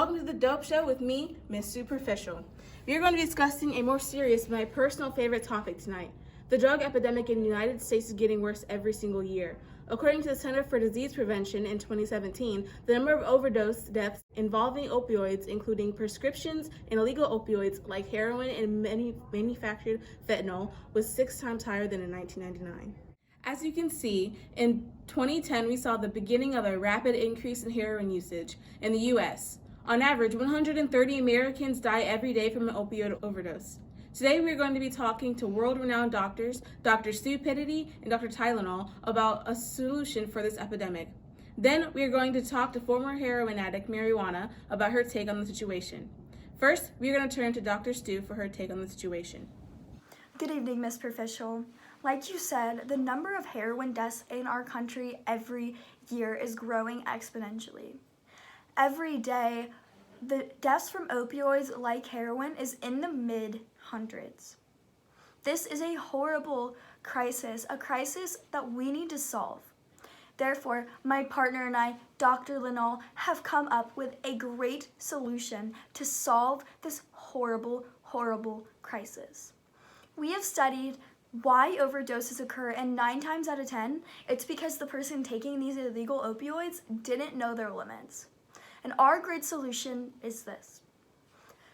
welcome to the Dope Show with me, Miss Superficial. We are going to be discussing a more serious but my personal favorite topic tonight. The drug epidemic in the United States is getting worse every single year. According to the Center for Disease Prevention in 2017, the number of overdose deaths involving opioids, including prescriptions and illegal opioids like heroin and manufactured fentanyl, was 6 times higher than in 1999. As you can see, in 2010, we saw the beginning of a rapid increase in heroin usage in the U.S. On average, 130 Americans die every day from an opioid overdose. Today, we're going to be talking to world-renowned doctors, Dr. Stupidity and Dr. Tylenol, about a solution for this epidemic. Then, we are going to talk to former heroin addict Marijuana about her take on the situation. First, we are going to turn to Dr. Stu for her take on the situation. Good evening, Miss Superficial. Like you said, the number of heroin deaths in our country every year is growing exponentially. Every day, the deaths from opioids like heroin is in the mid-hundreds. This is a horrible crisis, a crisis that we need to solve. Therefore, my partner and I, Dr. Linall, have come up with a great solution to solve this horrible, horrible crisis. We have studied why overdoses occur, and 9 times out of 10, it's because the person taking these illegal opioids didn't know their limits. And our great solution is this.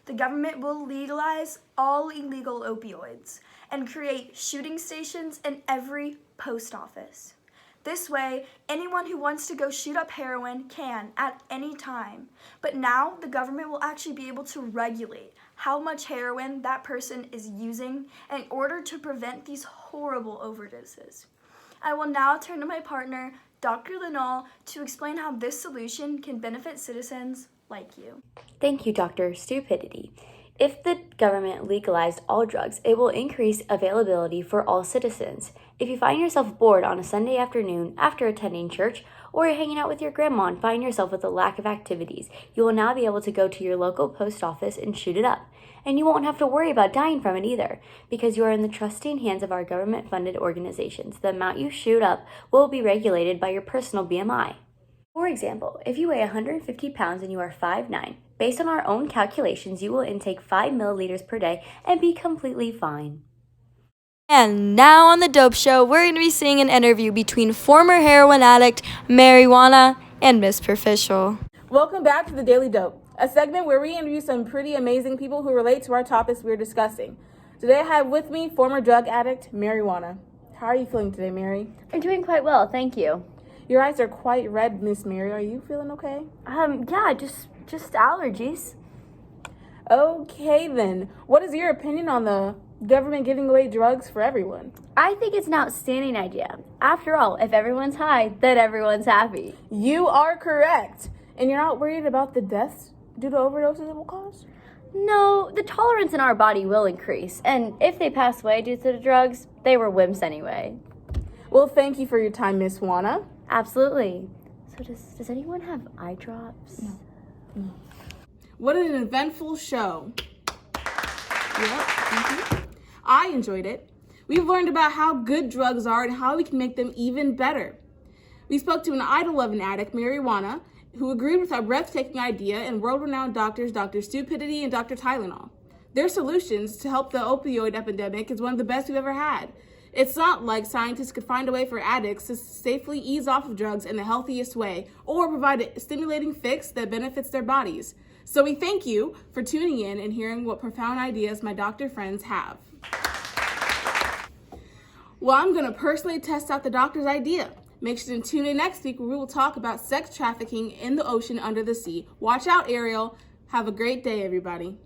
The government will legalize all illegal opioids and create shooting stations in every post office. This way, anyone who wants to go shoot up heroin can at any time. But now, the government will actually be able to regulate how much heroin that person is using in order to prevent these horrible overdoses. I will now turn to my partner, Dr. Linall, to explain how this solution can benefit citizens like you. Thank you, Dr. Stupidity. If the government legalized all drugs, it will increase availability for all citizens. If you find yourself bored on a Sunday afternoon after attending church, or you're hanging out with your grandma and find yourself with a lack of activities, you will now be able to go to your local post office and shoot it up. And you won't have to worry about dying from it either, because you are in the trusting hands of our government-funded organizations. The amount you shoot up will be regulated by your personal BMI. For example, if you weigh 150 pounds and you are 5'9", based on our own calculations, you will intake 5 milliliters per day and be completely fine. And now on the Dope Show, we're going to be seeing an interview between former heroin addict Marijuana and Miss Superficial. Welcome back to the Daily Dope, a segment where we interview some pretty amazing people who relate to our topics we're discussing. Today I have with me former drug addict Marijuana. How are you feeling today, Mary? I'm doing quite well, thank you. Your eyes are quite red, Miss Mary. Are you feeling okay? Yeah, just allergies. Okay then. What is your opinion on the government giving away drugs for everyone? I think it's an outstanding idea. After all, if everyone's high, then everyone's happy. You are correct. And you're not worried about the deaths due to overdoses it will cause? No, the tolerance in our body will increase. And if they pass away due to the drugs, they were wimps anyway. Well, thank you for your time, Miss Juana. Absolutely. So does anyone have eye drops? No. What an eventful show. Yep. I enjoyed it. We've learned about how good drugs are and how we can make them even better. We spoke to an idol of an addict, Marijuana, who agreed with our breathtaking idea, and world-renowned doctors, Dr. Stupidity and Dr. Tylenol. Their solutions to help the opioid epidemic is one of the best we've ever had. It's not like scientists could find a way for addicts to safely ease off of drugs in the healthiest way or provide a stimulating fix that benefits their bodies. So we thank you for tuning in and hearing what profound ideas my doctor friends have. Well, I'm going to personally test out the doctor's idea. Make sure to tune in next week where we will talk about sex trafficking in the ocean under the sea. Watch out, Ariel. Have a great day, everybody.